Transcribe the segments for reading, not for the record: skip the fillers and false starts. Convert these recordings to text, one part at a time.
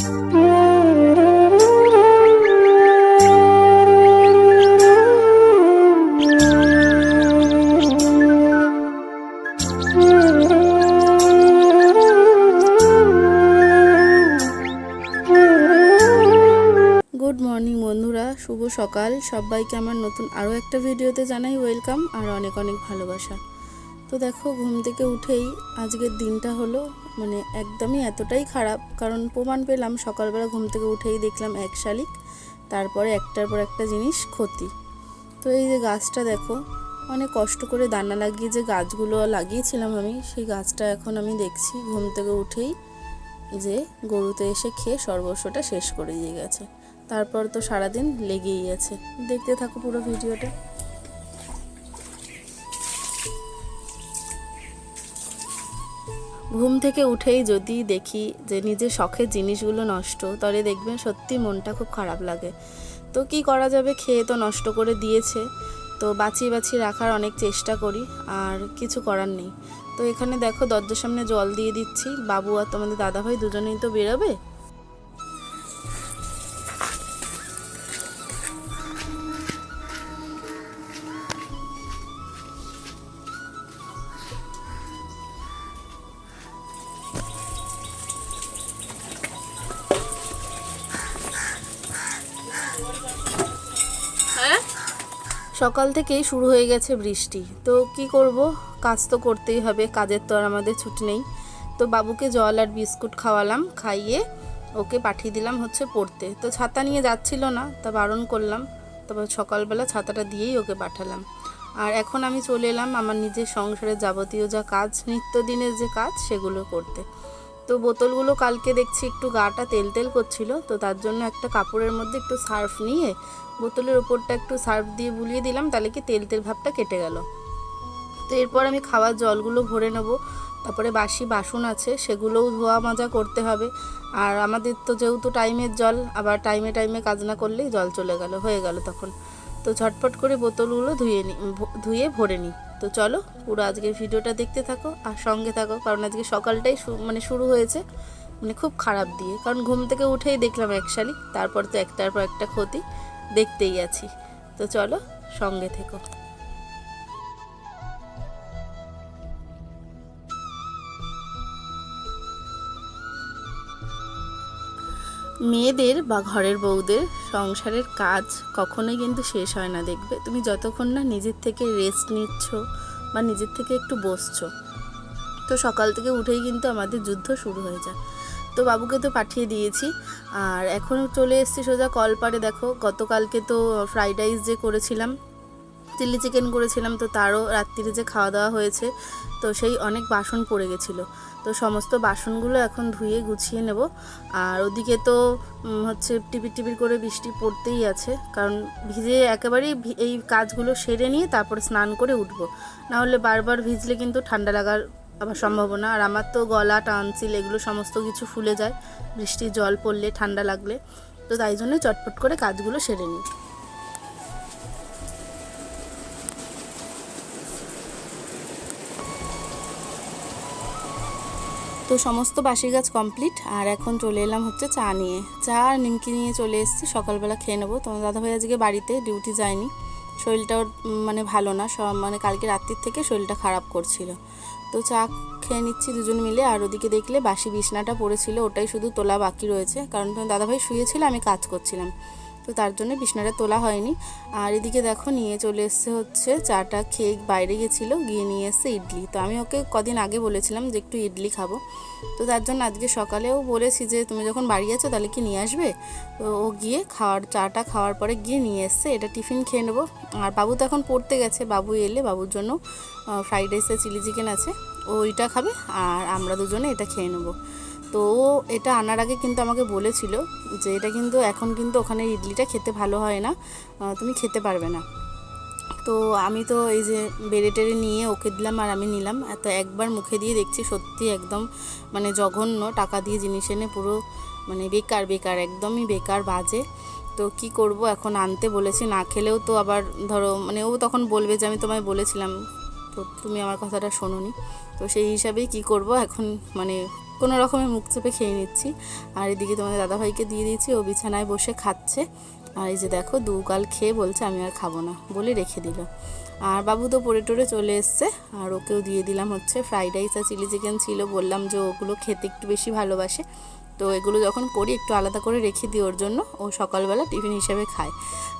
Good morning বন্ধুরা, শুভ সকাল। সবাইকে আমার নতুন আরও একটা ভিডিওতে জানাই ওয়েলকাম আর অনেক অনেক ভালোবাসা। তো দেখো, ঘুম থেকে উঠেই আজকের দিনটা হলো মানে একদমই এতটাই খারাপ, কারণ প্রমাণ পেলাম সকালবেলা ঘুম থেকে উঠেই দেখলাম এক শালিক, তারপরে একটার পর একটা জিনিস ক্ষতি। তো এই যে গাছটা দেখো, অনেক কষ্ট করে দানা লাগিয়ে যে গাছগুলো লাগিয়েছিলাম আমি, সেই গাছটা এখন আমি দেখছি ঘুম থেকে উঠেই যে গরুতে এসে খেয়ে সর্বস্বটা শেষ করে দিয়ে গেছে। তারপর তো সারাদিন লেগেই আছে। দেখতে থাকো পুরো ভিডিওটা। ঘুম থেকে উঠেই যদি দেখি যে নিজের শখের জিনিসগুলো নষ্ট, তাহলে দেখবেন সত্যি মনটা খুব খারাপ লাগে। তো কি করা যাবে, খেয়ে তো নষ্ট করে দিয়েছে, তো বাঁচিয়ে বাঁচিয়ে রাখার অনেক চেষ্টা করি, আর কিছু করার নেই। তো এখানে দেখো দরজার সামনে জল দিয়ে দিচ্ছি। বাবু আর তোমাদের দাদাভাই দুজনেই তো বেরোবে। সকাল থেকেই শুরু হয়ে গেছে বৃষ্টি, তো কি করব, কাজ তো করতেই হবে, কাজের তো আর আমাদের ছুটি নেই। তো বাবুকে জল আর বিস্কুট খাওয়ালাম, খাইয়ে ওকে পাঠিয়ে দিলাম হচ্ছে পড়তে। তো ছাতা নিয়ে যাচ্ছিল না, তা বারণ করলাম, তারপর সকালবেলা ছাতাটা দিয়েই ওকে পাঠালাম। আর এখন আমি চলে এলাম আমার নিজের সংসারের যাবতীয় যা কাজ, নিত্যদিনের যে কাজ, সেগুলো করতে। তো বোতলগুলো কালকে দেখছি একটু গাটা তেল তেল করছিল, তো তার জন্য একটা কাপড়ের মধ্যে একটু সার্ফ নিয়ে বোতলের ওপরটা একটু সার্ফ দিয়ে বুলিয়ে দিলাম, তাহলে কি তেল তেল ভাবটা কেটে গেল। তো এরপর আমি খাওয়ার জলগুলো ভরে নেব, তারপরে বাসি বাসন আছে সেগুলোও ধোয়া মাজা করতে হবে। আর আমাদের তো যেহেতু টাইমের জল, আবার টাইমে টাইমে কাজ না করলেই জল চলে গেল, হয়ে গেল তখন। তো ঝটপট করে বোতলগুলো ধুয়ে ভরে নিই। তো চলো পুরো আজকের ভিডিওটা দেখতে থাকো আর সঙ্গে থাকো, কারণ আজকে সকালটাই শুরু হয়েছে খুব খারাপ দিয়ে। কারণ ঘুম থেকে উঠেই দেখলাম এক শালিক, তারপর তো একটার পর একটা ক্ষতি দেখতেই আছি। তো চলো সঙ্গে থেকো। মেয়েদের বা ঘরের বউদের সংসারের কাজ কখনোই কিন্তু শেষ হয় না, দেখবে তুমি যতক্ষণ না নিজের থেকে রেস্ট নিচ্ছ বা নিজের থেকে একটু বসছো। তো সকাল থেকে উঠেই কিন্তু আমাদের যুদ্ধ শুরু হয়ে যায়। তো বাবুকে তো পাঠিয়ে দিয়েছি, আর এখন চলে এসেছি সোজা কলপাড়ে। দেখো গতকালকে তো ফ্রাইড রাইস যে করেছিলাম, চিলি চিকেন করেছিলাম, তো তারও রাত্রিরে যে খাওয়া দাওয়া হয়েছে, তো সেই অনেক বাসন পড়ে গেছিলো। তো সমস্ত বাসনগুলো এখন ধুয়ে গুছিয়ে নেব। আর ওদিকে তো হচ্ছে টিপির টিপির করে বৃষ্টি পড়তেই আছে, কারণ ভিজে একেবারেই এই কাজগুলো সেরে নিয়ে তারপরে স্নান করে উঠবো, নাহলে বারবার ভিজলে কিন্তু ঠান্ডা লাগার আবার সম্ভাবনা। আর আমার তো গলা, টানসিল এগুলো সমস্ত কিছু ফুলে যায় বৃষ্টির জল পড়লে, ঠান্ডা লাগলে। তো তাই জন্যই চটপট করে কাজগুলো সেরে নিই। তো সমস্ত বাসি কাজ কমপ্লিট, আর এখন চলে এলাম হচ্ছে চা নিয়ে। চা আর নিমকি নিয়ে চলে এসেছি, সকালবেলা খেয়ে নেবো। তোমার দাদাভাই আজকে বাড়িতে ডিউটি যায়নি, শরীরটাও ভালো না, কালকে রাত্রির থেকে শরীরটা খারাপ করছিল। তো চা খেয়ে নিচ্ছি দুজন মিলে। আর ওদিকে দেখলে বাসি বিছনাটা পড়েছিল, ওটাই শুধু তোলা বাকি রয়েছে, কারণ তোমার দাদাভাই শুয়েছিল, আমি কাজ করছিলাম, তো তার জন্য বিছনাটা তোলা হয়নি। আর এদিকে দেখো নিয়ে চলে এসছে হচ্ছে চাটা খেয়ে বাইরে গেছিলো, গিয়ে নিয়ে এসছে ইডলি। তো আমি ওকে কদিন আগে বলেছিলাম যে একটু ইডলি খাবো, তো তার জন্য আজকে সকালেও বলেছি যে তুমি যখন বাড়ি আছো তাহলে কি নিয়ে আসবে। তো ও গিয়ে চাটা খাওয়ার পরে গিয়ে নিয়ে এসছে, এটা টিফিন খেয়ে নেবো। আর বাবু তো এখন পড়তে গেছে, বাবু এলে বাবুর জন্য ফ্রাইড রাইস আর চিলি চিকেন আছে, ও ওইটা খাবে, আর আমরা দুজনে এটা খেয়ে নেবো। তো এটা আনার আগে কিন্তু আমাকে বলেছিল যে এটা কিন্তু এখন কিন্তু ওখানে ইডলিটা খেতে ভালো হয় না, তুমি খেতে পারবে না। তো আমি তো এই যে বেড়ে টেড়ে নিয়ে ওকে দিলাম আর আমি নিলাম। তো একবার মুখে দিয়ে দেখছি সত্যি একদম জঘন্য, টাকা দিয়ে জিনিস এনে পুরো বেকার বেকার, একদমই বেকার বাজে। তো কি করব, এখন আনতে বলেছি, না খেলেও তো আবার ধরো ও তখন বলবে যে আমি তোমায় বলেছিলাম, তো তুমি আমার কথাটা শোনোনি। তো সেই হিসাবেই কি করব এখন, কোনো রকমে মুখ চেপে খেয়ে নিচ্ছি। আর এদিকে তোমাদের দাদাভাইকে দিয়ে দিয়েছি, ও বিছানায় বসে খাচ্ছে। আর এই যে দেখো দুগাল খেয়ে বলছে আমি আর খাবো না বলে রেখে দিল। আর বাবু তো পড়ে টরে চলে এসছে। আর ওকেও দিয়ে দিলাম হচ্ছে ফ্রাইড রাইস আর চিলি চিকেন ছিল, বললাম যে ওগুলো খেতে একটু বেশি ভালোবাসে, তো এগুলো যখন করি একটু আলাদা করে রেখে দিই ওর জন্য, ও সকালবেলা টিফিন হিসেবে খায়।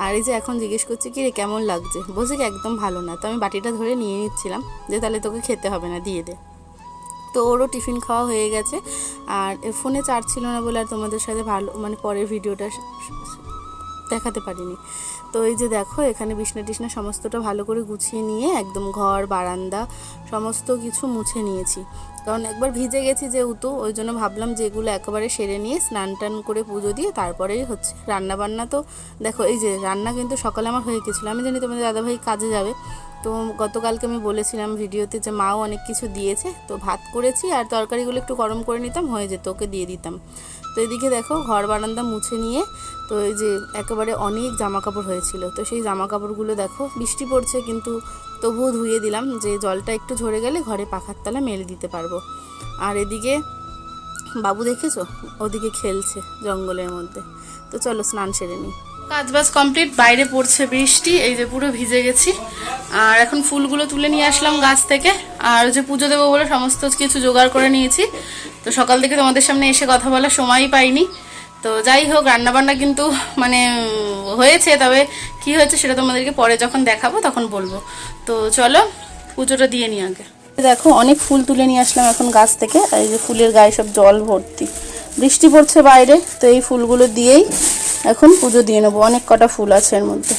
আর এই যে এখন জিজ্ঞেস করছে কি রে কেমন লাগছে, বলছে কি একদম ভালো না। তো আমি বাটিটা ধরে নিয়ে নিচ্ছিলাম যে তাহলে তোকে খেতে হবে না, দিয়ে দে। তো ওরও টিফিন খাওয়া হয়ে গেছে। আর ফোনে চার্জ ছিল না বলে আর তোমাদের সাথে ভালো মানে পরের ভিডিওটা দেখাতে পারিনি। তো এই যে দেখো এখানে বিছনা টিছনা সমস্তটা ভালো করে গুছিয়ে নিয়ে একদম ঘর বারান্দা সমস্ত কিছু মুছে নিয়েছি, কারণ একবার ভিজে গেছি যেহেতু, ওই জন্য ভাবলাম যে এগুলো একেবারে সেরে নিয়ে স্নান টান করে পুজো দিয়ে তারপরেই হচ্ছে রান্না বান্না। তো দেখো এই যে রান্না কিন্তু সকালে আমার হয়ে গেছিলো, আমি জানি তোমাদের দাদাভাই কাজে যাবে, তো গতকালকে আমি বলেছিলাম ভিডিওতে যে মাও অনেক কিছু দিয়েছে, তো ভাত করেছি আর তরকারিগুলো একটু গরম করে নিতাম, হয়ে যেত, ওকে দিয়ে দিতাম। তো এদিকে দেখো ঘর বারান্দা মুছে নিয়ে, তো এই যে একেবারে অনেক জামা কাপড় হয়েছিল, তো সেই জামা কাপড়গুলো দেখো বৃষ্টি পড়ছে কিন্তু তবুও ধুয়ে দিলাম, যে জলটা একটু ঝরে গেলে ঘরে পাখার তলা মেলে দিতে পারবো। আর এদিকে বাবু দেখেছো ওদিকে খেলছে জঙ্গলের মধ্যে। তো চলো স্নান সেরে নিই। কাজবাজ কমপ্লিট, বাইরে পড়ছে বৃষ্টি, এই যে পুরো ভিজে গেছি। আর এখন ফুলগুলো তুলে নিয়ে আসলাম গাছ থেকে, আর যে পুজো দেবো বলে সমস্ত কিছু জোগাড় করে নিয়েছি। তো সকাল থেকে তোমাদের সামনে এসে কথা বলার সময়ই পাইনি। তো যাই হোক রান্নাবান্না কিন্তু মানে হয়েছে, তবে কি হয়েছে সেটা তোমাদেরকে পরে যখন দেখাবো তখন বলবো। তো চলো পুজোটা দিয়ে নিই আগে। দেখো অনেক ফুল তুলে নিয়ে আসলাম এখন গাছ থেকে, এই যে ফুলের গায়ে সব জল ভর্তি, বৃষ্টি পড়ছে বাইরে, তো এই ফুলগুলো দিয়েই এখন পুজো দিয়ে নেবো, অনেক কটা ফুল আছে এর মধ্যে।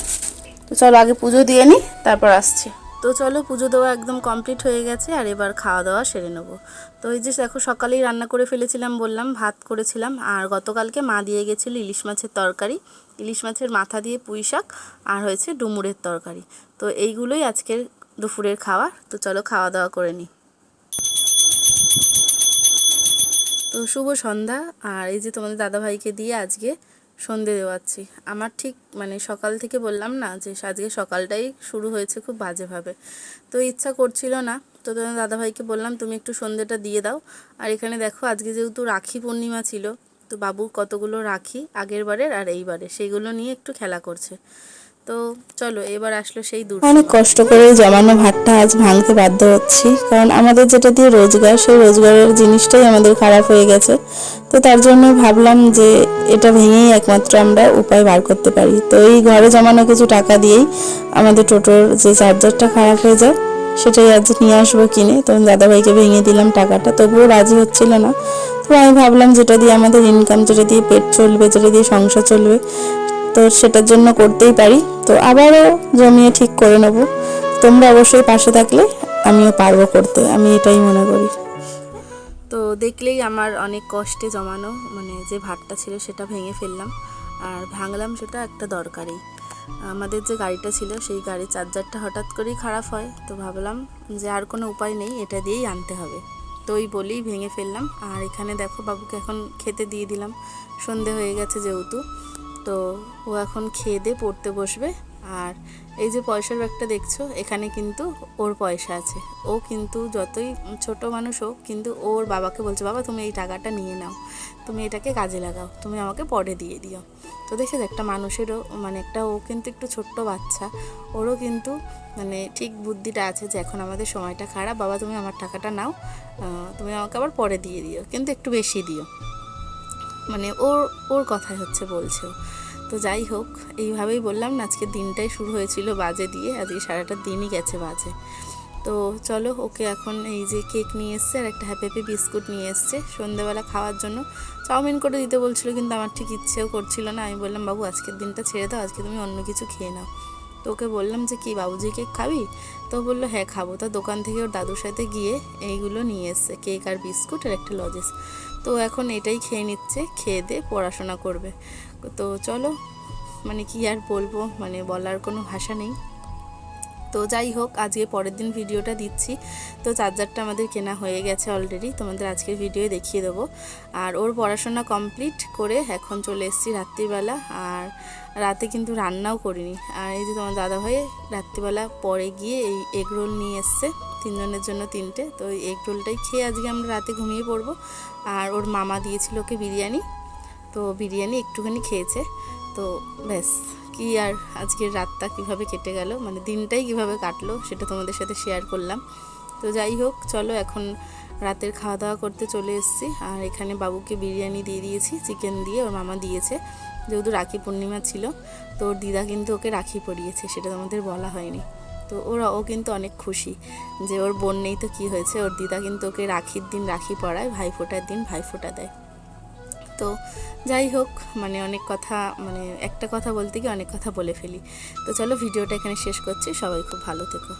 তো চলো আগে পুজো দিয়ে নিই তারপর আসছি। তো চলো পুজো দেওয়া একদম কমপ্লিট হয়ে গেছে, আর এবার খাওয়া দাওয়া সেরে নেবো। তো এই যে দেখো সকালেই রান্না করে ফেলেছিলাম, বললাম ভাত করেছিলাম, আর গতকালকে মা দিয়ে গেছিলো ইলিশ মাছের তরকারি, ইলিশ মাছের মাথা দিয়ে পুঁই শাক, আর হয়েছে ডুমুরের তরকারি। তো এইগুলোই আজকের দুপুরের খাবার। তো চলো খাওয়া দাওয়া করে নিই। তো শুভ সন্ধ্যা। আর এই যে তোমাদের দাদাভাইকে দিয়ে আজকে সন্ধে দেওয়াচ্ছি। আমার ঠিক মানে সকাল থেকে বললাম না যে আজকে সকালটাই শুরু হয়েছে খুব বাজেভাবে, তো ইচ্ছা করছিল না। তো তোমাদের দাদাভাইকে বললাম তুমি একটু সন্ধেটা দিয়ে দাও। আর এখানে দেখো আজকে যেহেতু রাখি পূর্ণিমা ছিল, তো বাবু কতগুলো রাখি আগের বারের আর এইবারে সেইগুলো নিয়ে একটু খেলা করছে। তো চলো এবার আসলো সেই দূর, অনেক কষ্ট করে জমানো ভাতটা আজ ভাঙতে বাধ্য হচ্ছি, কারণ আমাদের যেটা দিয়ে রোজগার সেই রোজগারের জিনিসটাই আমাদের খারাপ হয়ে গেছে। তো তার জন্য ভাবলাম যে এটা ভেঙেই একমাত্র আমরা উপায় বার করতে পারি। তো এই ঘরে জমানো কিছু টাকা দিয়েই আমাদের টোটোর যে চার্জারটা খারাপ হয়ে যায় সেটাই আজ নিয়ে আসবো কিনে। তো দাদাভাইকে ভেঙে দিলাম টাকাটা, তবুও রাজি হচ্ছিল না। তো আমি ভাবলাম যেটা দিয়ে আমাদের ইনকাম, যেটা দিয়ে পেট চলবে, যেটা দিয়ে সংসার চলবে, তো সেটার জন্য করতেই পারি। তো আবারও জমিয়ে ঠিক করে নেব। তোমরা অবশ্যই পাশে থাকলে আমিও পারবো করতে, আমি এটাই মনে করি। তো দেখলেই আমার অনেক কষ্টে জমানো মানে যে ভাতটা ছিল সেটা ভেঙে ফেললাম, আর ভাঙলাম সেটা একটা দরকারি। আমাদের যে গাড়িটা ছিল সেই গাড়ির চার্জারটা হঠাৎ করেই খারাপ হয়, তো ভাবলাম যে আর কোনো উপায় নেই, এটা দিয়েই আনতে হবে। তো ওই বলেই ভেঙে ফেললাম। আর এখানে দেখো বাবুকে এখন খেতে দিয়ে দিলাম, সন্ধে হয়ে গেছে যেহেতু। তো ও এখন খেয়ে দিয়ে পড়তে বসবে। আর এই যে পয়সার ব্যাগটা দেখছো, এখানে কিন্তু ওর পয়সা আছে। ও কিন্তু যতই ছোট মানুষ হোক, কিন্তু ওর বাবাকে বলছে বাবা তুমি এই টাকাটা নিয়ে নাও, তুমি এটাকে কাজে লাগাও, তুমি আমাকে পরে দিয়ে দিও। তো দেখে একটা মানুষেরও মানে একটা, ও কিন্তু একটু ছোট্ট বাচ্চা, ওরও কিন্তু মানে ঠিক বুদ্ধিটা আছে যে এখন আমাদের সময়টা খারাপ, বাবা তুমি আমার টাকাটা নাও, তুমি আমাকে আবার পরে দিয়ে দিও, কিন্তু একটু বেশি দিও, মানে ওর কথাই হচ্ছে বলছে। তো যাই হোক এইভাবেই বললাম না, আজকে দিনটাই শুরু হয়েছিল বাজে দিয়ে, আজকে সারাটা দিনই গেছে বাজে। তো চলো ওকে এখন এই যে কেক নিয়ে এসছে আর একটা হ্যাপি বিস্কুট নিয়ে এসছে সন্ধ্যেবেলা খাওয়ার জন্য। চাউমিন করে দিতে বলছিল কিন্তু আমার ঠিক ইচ্ছেও করছিল না। আমি বললাম বাবু আজকের দিনটা ছেড়ে দাও, আজকে তুমি অন্য কিছু খেয়ে নাও। তো ওকে বললাম যে কি বাবুজি কেক খাবি? তো বললো হ্যাঁ খাবো। তো দোকান থেকে ওর দাদুর সাথে গিয়ে এইগুলো নিয়ে এসছে, কেক আর বিস্কুট আর একটা লজেস। তো এখন এটাই খেয়ে নিচ্ছে, খেয়ে দিয়ে পড়াশোনা করবে। তো চলো মানে কি আর বলবো, মানে বলার কোনো ভাষা নেই। তো যাই হোক, আজকে পরের দিন ভিডিওটা দিচ্ছি। তো চার্জারটা আমাদের কেনা হয়ে গেছে অলরেডি, তোমাদের আজকের ভিডিও দেখিয়ে দেবো। আর ওর পড়াশোনা কমপ্লিট করে এখন চলে এসেছি রাত্রিবেলা। আর রাতে কিন্তু রান্নাও করিনি। আর এই যে তোমার দাদাভাই রাত্রিবেলা পরে গিয়ে এই এগ রোল নিয়ে এসছে, 3 জনের জন্য 3টে। তো এই এগ রোলটাই খেয়ে আজকে আমরা রাতে ঘুমিয়ে পড়বো। আর ওর মামা দিয়েছিল ওকে বিরিয়ানি, তো বিরিয়ানি একটুখানি খেয়েছে। তো ব্যাস, কি আর আজকের রাতটা কিভাবে কেটে গেল, মানে দিনটাই কিভাবে কাটলো সেটা তোমাদের সাথে শেয়ার করলাম। তো যাই হোক, চলো এখন রাতের খাওয়া দাওয়া করতে চলে এসেছি। আর এখানে বাবুকে বিরিয়ানি দিয়ে দিয়েছি, চিকেন দিয়ে, ওর মামা দিয়েছে। যেহেতু রাখি পূর্ণিমা ছিল, তো ওর দিদা কিন্তু ওকে রাখি পরিয়েছে, সেটা তোমাদের বলা হয়নি। তো ও কিন্তু অনেক খুশি যে ওর বোন নেই তো কী হয়েছে, ওর দিদা কিন্তু ওকে রাখির দিন রাখি পরায়, ভাইফোঁটার দিন ভাইফোঁটা দেয়। তো যাই হোক, মানে অনেক কথা, মানে একটা কথা বলতে গিয়ে অনেক কথা বলে ফেলি। তো চলো ভিডিওটা এখানে শেষ করছি, সবাই খুব ভালো থেকো।